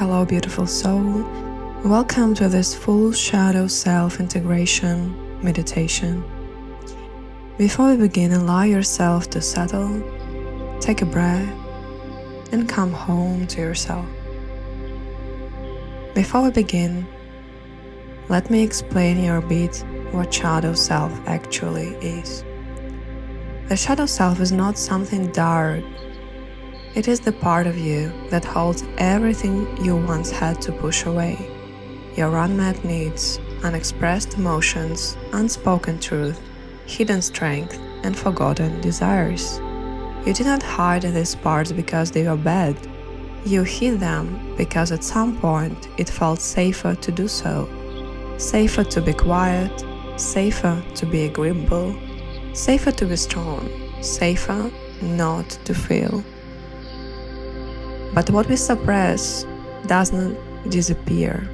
Hello, beautiful soul. Welcome to this full shadow self-integration meditation. Before we begin, allow yourself to settle, take a breath, and come home to yourself. Before we begin, let me explain you a bit what shadow self actually is. The shadow self is not something dark. It is the part of you that holds everything you once had to push away. Your unmet needs, unexpressed emotions, unspoken truth, hidden strength, and forgotten desires. You did not hide these parts because they were bad. You hid them because at some point it felt safer to do so. Safer to be quiet, safer to be agreeable, safer to be strong, safer not to feel. But what we suppress does not disappear.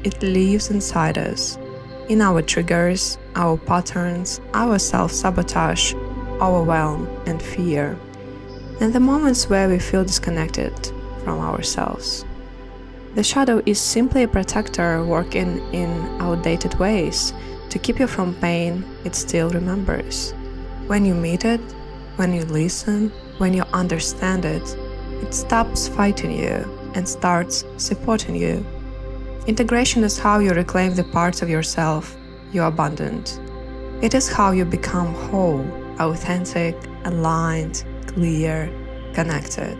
It lives inside us, in our triggers, our patterns, our self-sabotage, overwhelm, and fear, and the moments where we feel disconnected from ourselves. The shadow is simply a protector working in outdated ways to keep you from pain it still remembers. When you meet it, when you listen, when you understand it, it stops fighting you and starts supporting you. Integration is how you reclaim the parts of yourself you abandoned. It is how you become whole, authentic, aligned, clear, connected.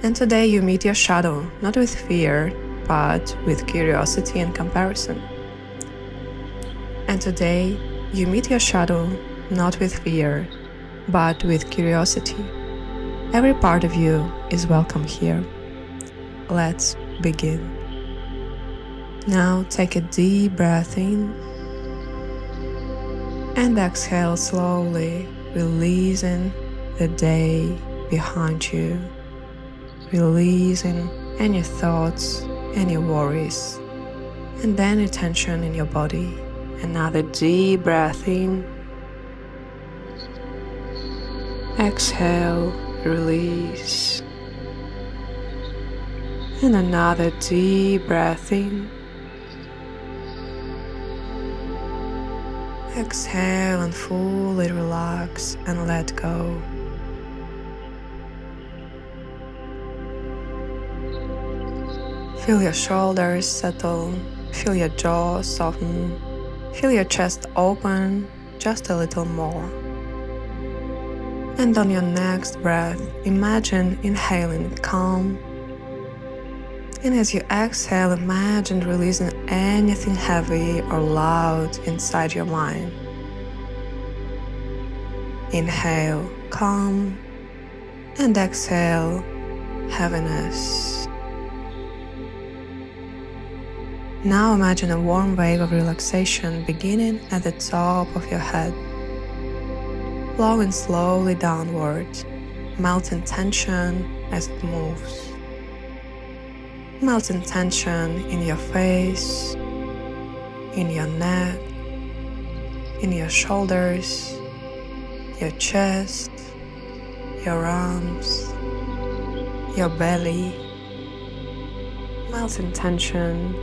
And today you meet your shadow, not with fear, but with curiosity and comparison. And today you meet your shadow, not with fear, but with curiosity. Every part of you is welcome here. Let's begin. Now take a deep breath in and exhale slowly, releasing the day behind you, releasing any thoughts, any worries, and any tension in your body. Another deep breath in, exhale, release, and another deep breath in, exhale and fully relax and let go. Feel your shoulders settle, feel your jaw soften, feel your chest open just a little more. And on your next breath, imagine inhaling calm. And as you exhale, imagine releasing anything heavy or loud inside your mind. Inhale, calm, and exhale, heaviness. Now imagine a warm wave of relaxation beginning at the top of your head, flowing slowly downward, melting tension as it moves. Melting tension in your face, in your neck, in your shoulders, your chest, your arms, your belly. Melting tension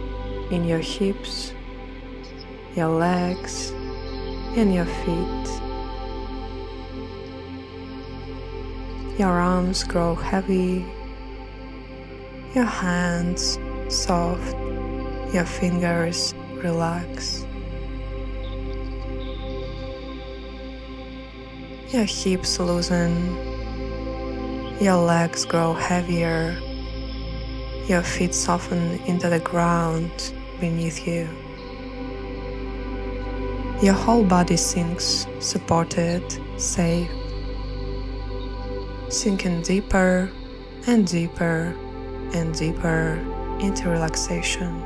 in your hips, your legs, and your feet. Your arms grow heavy, your hands soft, your fingers relax. Your hips loosen, your legs grow heavier, your feet soften into the ground beneath you. Your whole body sinks, supported, safe, sinking deeper and deeper and deeper into relaxation.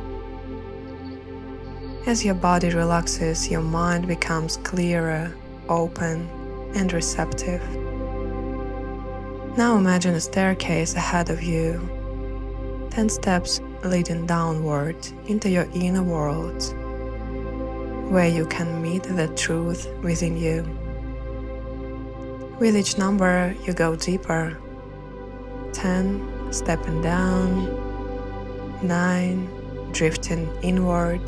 As your body relaxes, your mind becomes clearer, open, and receptive. Now imagine a staircase ahead of you, 10 steps leading downward into your inner world, where you can meet the truth within you. With each number, you go deeper. 10, stepping down. 9, drifting inward.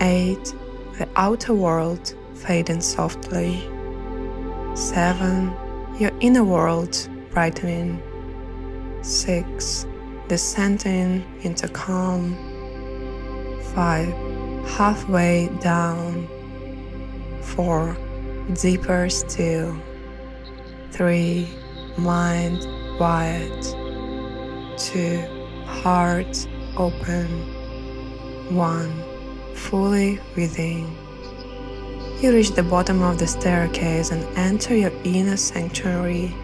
8, the outer world fading softly. 7, your inner world brightening. 6, descending into calm. 5, halfway down. 4, deeper still. 3, mind quiet. 2, heart open. 1, fully within. You reach the bottom of the staircase and enter your inner sanctuary,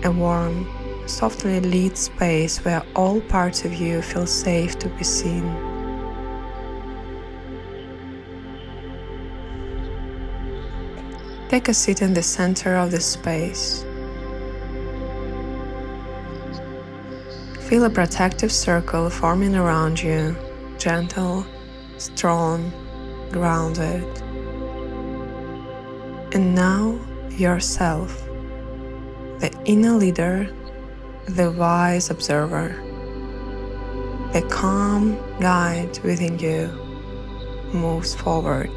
a warm, softly lit space where all parts of you feel safe to be seen. Take a seat in the center of the space. Feel a protective circle forming around you, gentle, strong, grounded. And now yourself, the inner leader, the wise observer, the calm guide within you, moves forward.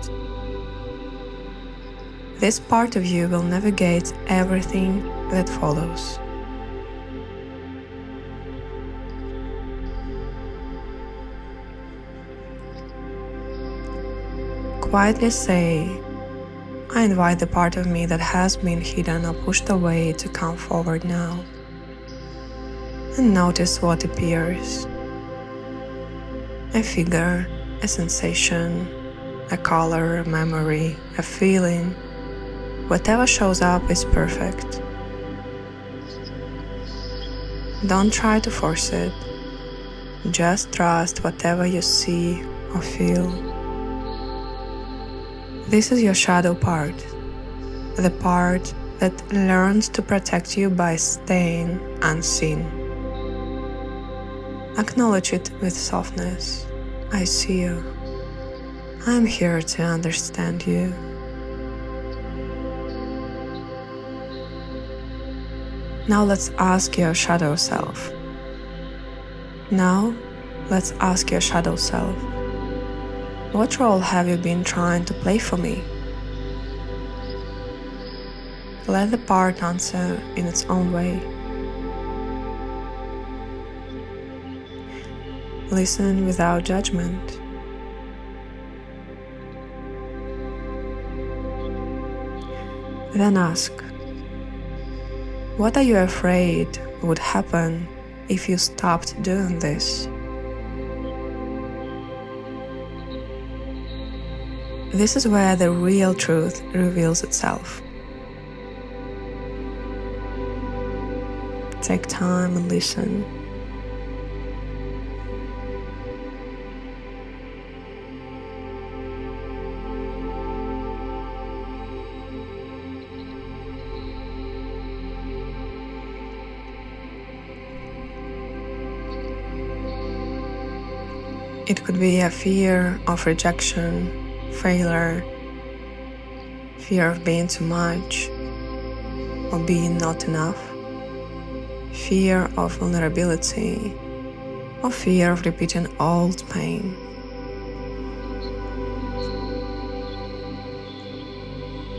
This part of you will navigate everything that follows. Quietly say, I invite the part of me that has been hidden or pushed away to come forward now. And notice what appears. A figure, a sensation, a color, a memory, a feeling. Whatever shows up is perfect. Don't try to force it. Just trust whatever you see or feel. This is your shadow part, the part that learns to protect you by staying unseen. Acknowledge it with softness. I see you. I'm here to understand you. Now let's ask your shadow self. What role have you been trying to play for me? Let the part answer in its own way. Listen without judgment. Then ask, what are you afraid would happen if you stopped doing this? This is where the real truth reveals itself. Take time and listen. It could be a fear of rejection, failure, fear of being too much or being not enough, fear of vulnerability, or fear of repeating old pain.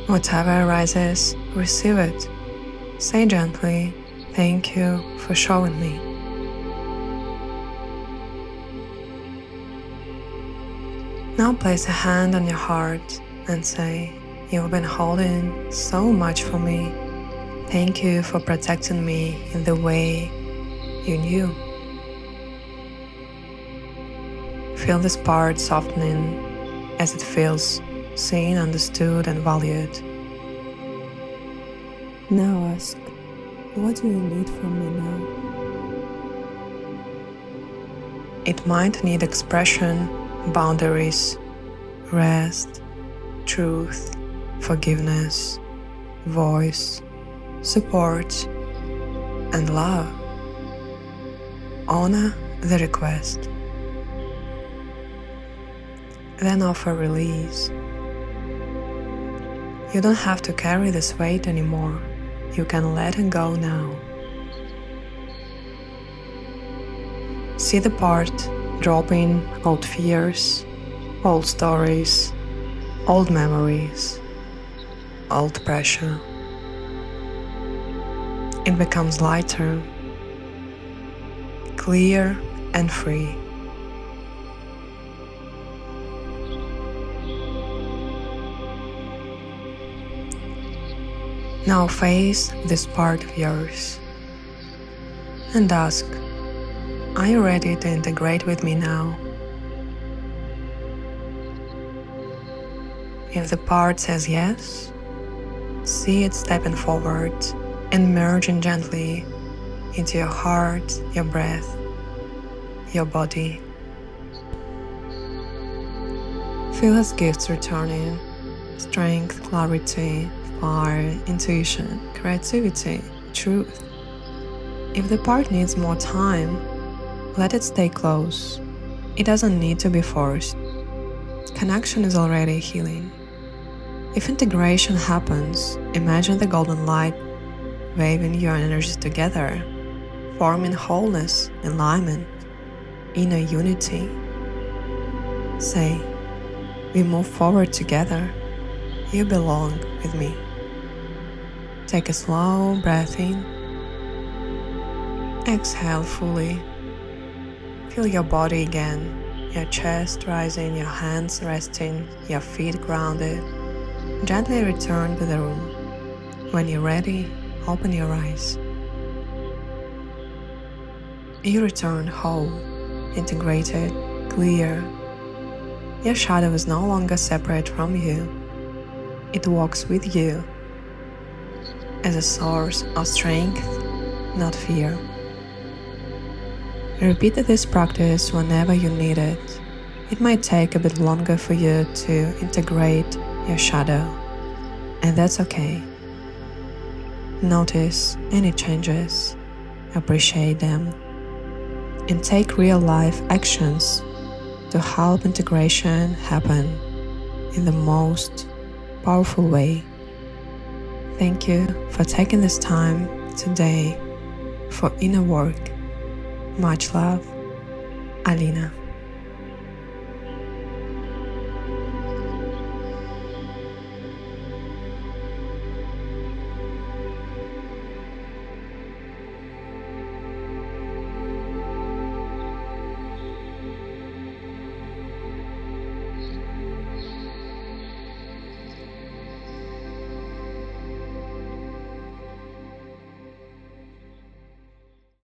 Whatever arises, receive it. Say gently, thank you for showing me. Now place a hand on your heart and say, you've been holding so much for me. Thank you for protecting me in the way you knew. Feel this part softening as it feels seen, understood, and valued. Now ask, what do you need from me now? It might need expression, boundaries, rest, truth, forgiveness, voice, support, and love. Honor the request. Then offer release. You don't have to carry this weight anymore. You can let it go now. See the part dropping old fears, old stories, old memories, old pressure. It becomes lighter, clear and free. Now face this part of yours and ask, are you ready to integrate with me now? If the part says yes, see it stepping forward and merging gently into your heart, your breath, your body. Feel its gifts returning: strength, clarity, fire, intuition, creativity, truth. If the part needs more time, let it stay close. It doesn't need to be forced. Connection is already healing. If integration happens, imagine the golden light waving your energies together, forming wholeness, alignment, inner unity. Say, we move forward together. You belong with me. Take a slow breath in. Exhale fully. Feel your body again, your chest rising, your hands resting, your feet grounded. Gently return to the room. When you're ready, open your eyes. You return whole, integrated, clear. Your shadow is no longer separate from you. It walks with you as a source of strength, not fear. Repeat this practice whenever you need it. It might take a bit longer for you to integrate your shadow, and that's okay. Notice any changes, appreciate them, and take real-life actions to help integration happen in the most powerful way. Thank you for taking this time today for inner work. Much love, Alina.